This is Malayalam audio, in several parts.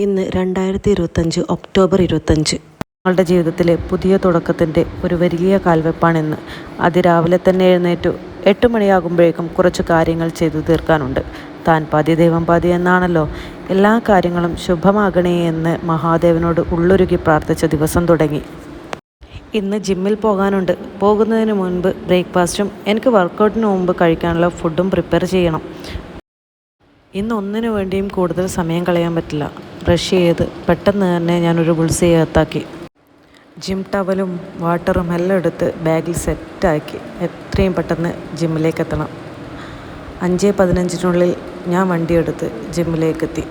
ഇന്ന് 2025 ഒക്ടോബർ 25. ഞങ്ങളുടെ ജീവിതത്തിലെ പുതിയ തുടക്കത്തിൻ്റെ ഒരു വലിയ കാൽവെപ്പാണിന്ന്. അതിരാവിലെ തന്നെ എഴുന്നേറ്റു. 8 മണിയാകുമ്പോഴേക്കും കുറച്ച് കാര്യങ്ങൾ ചെയ്തു തീർക്കാനുണ്ട്. താൻ പാതി ദൈവം പാതി എന്നാണല്ലോ. എല്ലാ കാര്യങ്ങളും ശുഭമാകണേ എന്ന് മഹാദേവനോട് ഉള്ളൊരുക്കി പ്രാർത്ഥിച്ച ദിവസം തുടങ്ങി. ഇന്ന് ജിമ്മിൽ പോകാനുണ്ട്. പോകുന്നതിന് മുൻപ് ബ്രേക്ക്ഫാസ്റ്റും എനിക്ക് വർക്കൗട്ടിന് മുമ്പ് കഴിക്കാനുള്ള ഫുഡും പ്രിപ്പയർ ചെയ്യണം. ഇന്ന് ഒന്നിനു വേണ്ടിയും കൂടുതൽ സമയം കളയാൻ പറ്റില്ല. ബ്രഷ് ചെയ്ത് പെട്ടെന്ന് തന്നെ ഞാനൊരു ബുൾസൈ ജിം ടവലും വാട്ടറും എല്ലാം എടുത്ത് ബാഗിൽ സെറ്റാക്കി എത്രയും പെട്ടെന്ന് ജിമ്മിലേക്ക് എത്തണം. 5:15 ഞാൻ വണ്ടിയെടുത്ത് ജിമ്മിലേക്കെത്തി.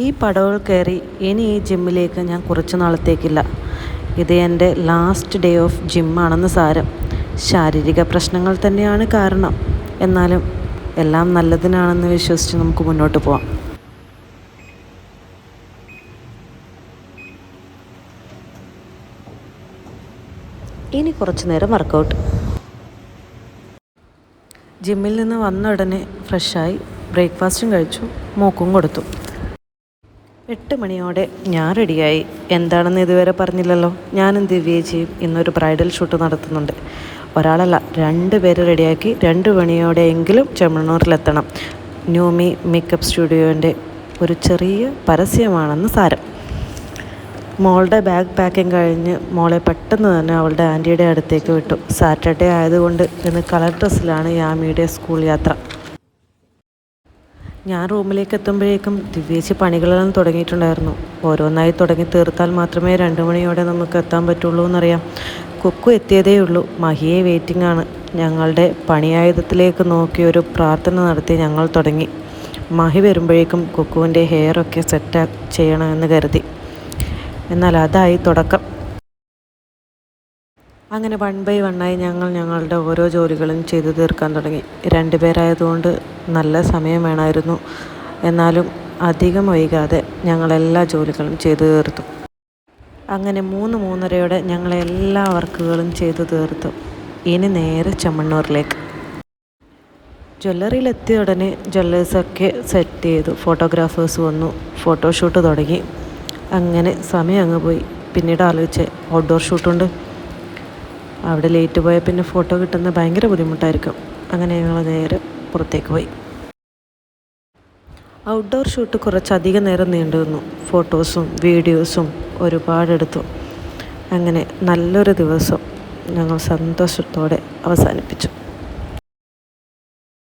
ഈ പടവുകൾ കയറി ഇനി ഈ ജിമ്മിലേക്ക് ഞാൻ കുറച്ച് നാളത്തേക്കില്ല. ഇത് എൻ്റെ ലാസ്റ്റ് ഡേ ഓഫ് ജിമ്മാണെന്ന് സാരം. ശാരീരിക പ്രശ്നങ്ങൾ തന്നെയാണ് കാരണം. എന്നാലും എല്ലാം നല്ലതിനാണെന്ന് വിശ്വസിച്ച് നമുക്ക് മുന്നോട്ട് പോവാം. ഇനി കുറച്ച് നേരം വർക്കൗട്ട്. ജിമ്മിൽ നിന്ന് വന്ന ഉടനെ ഫ്രഷായി ബ്രേക്ക്ഫാസ്റ്റും കഴിച്ചു, മോക്കും കൊടുത്തു. 8 മണിയോടെ ഞാൻ റെഡിയായി. എന്താണെന്ന് ഇതുവരെ പറഞ്ഞില്ലല്ലോ. ഞാനും ദിവ്യേച്ചിയും ഇന്നൊരു ബ്രൈഡൽ ഷൂട്ട് നടത്തുന്നുണ്ട്. ഒരാളല്ല, 2 പേര് റെഡിയാക്കി 2 മണിയോടെയെങ്കിലും ചെമ്മണ്ണൂരിലെത്തണം. ന്യൂമി മേക്കപ്പ് സ്റ്റുഡിയോൻ്റെ ഒരു ചെറിയ പരസ്യമാണെന്ന് സാരം. മോളുടെ ബാഗ് പാക്കിങ് കഴിഞ്ഞ് മോളെ പെട്ടെന്ന് തന്നെ അവളുടെ ആൻറ്റിയുടെ അടുത്തേക്ക് വിട്ടു. സാറ്റർഡേ ആയതുകൊണ്ട് ഇന്ന് കളർ ഡ്രസ്സിലാണ് യാമിയുടെ സ്കൂൾ യാത്ര. ഞാൻ റൂമിലേക്ക് എത്തുമ്പോഴേക്കും ദിവ്യേച്ചി പണികളെല്ലാം തുടങ്ങിയിട്ടുണ്ടായിരുന്നു. ഓരോന്നായി തുടങ്ങി തീർത്താൽ മാത്രമേ 2 മണിയോടെ നമുക്ക് എത്താൻ പറ്റുള്ളൂ എന്നറിയാം. കുക്കു എത്തിയതേ ഉള്ളൂ. മഹിയെ വെയിറ്റിംഗ് ആണ്. ഞങ്ങളുടെ പണിയായുധത്തിലേക്ക് നോക്കി ഒരു പ്രാർത്ഥന നടത്തി ഞങ്ങൾ തുടങ്ങി. മഹി വരുമ്പോഴേക്കും കുക്കുവിൻ്റെ ഹെയറൊക്കെ സെറ്റ് ചെയ്യണമെന്ന് കരുതി. എന്നാൽ അതായി തുടക്കം. അങ്ങനെ 1 by 1 ഞങ്ങൾ ഞങ്ങളുടെ ഓരോ ജോലികളും ചെയ്തു തീർക്കാൻ തുടങ്ങി. 2 പേരായതുകൊണ്ട് നല്ല സമയം വേണമായിരുന്നു. എന്നാലും അധികം വൈകാതെ ഞങ്ങളെല്ലാ ജോലികളും ചെയ്തു തീർത്തു. അങ്ങനെ 3-3:30 ഞങ്ങളെല്ലാ വർക്കുകളും ചെയ്തു തീർത്തു. ഇനി നേരെ ചെമ്മണ്ണൂരിലേക്ക്. ജ്വല്ലറിയിലെത്തിയ ഉടനെ ജ്വല്ലേഴ്സൊക്കെ സെറ്റ് ചെയ്തു. ഫോട്ടോഗ്രാഫേഴ്സ് വന്നു. ഫോട്ടോഷൂട്ട് തുടങ്ങി. അങ്ങനെ സമയം അങ്ങ് പോയി. പിന്നീട് ആലോചിച്ച് ഔട്ട്ഡോർ ഷൂട്ടുണ്ട്. അവിടെ ലേറ്റ് പോയാൽ പിന്നെ ഫോട്ടോ കിട്ടുന്നത് ഭയങ്കര ബുദ്ധിമുട്ടായിരിക്കും. അങ്ങനെ ഞങ്ങൾ നേരെ പുറത്തേക്ക് പോയി. ഔട്ട്ഡോർ ഷൂട്ട് കുറച്ചധികം നേരം നീണ്ടു നിന്നു. ഫോട്ടോസും വീഡിയോസും ഒരുപാടെടുത്തു. അങ്ങനെ നല്ലൊരു ദിവസം ഞങ്ങൾ സന്തോഷത്തോടെ അവസാനിപ്പിച്ചു.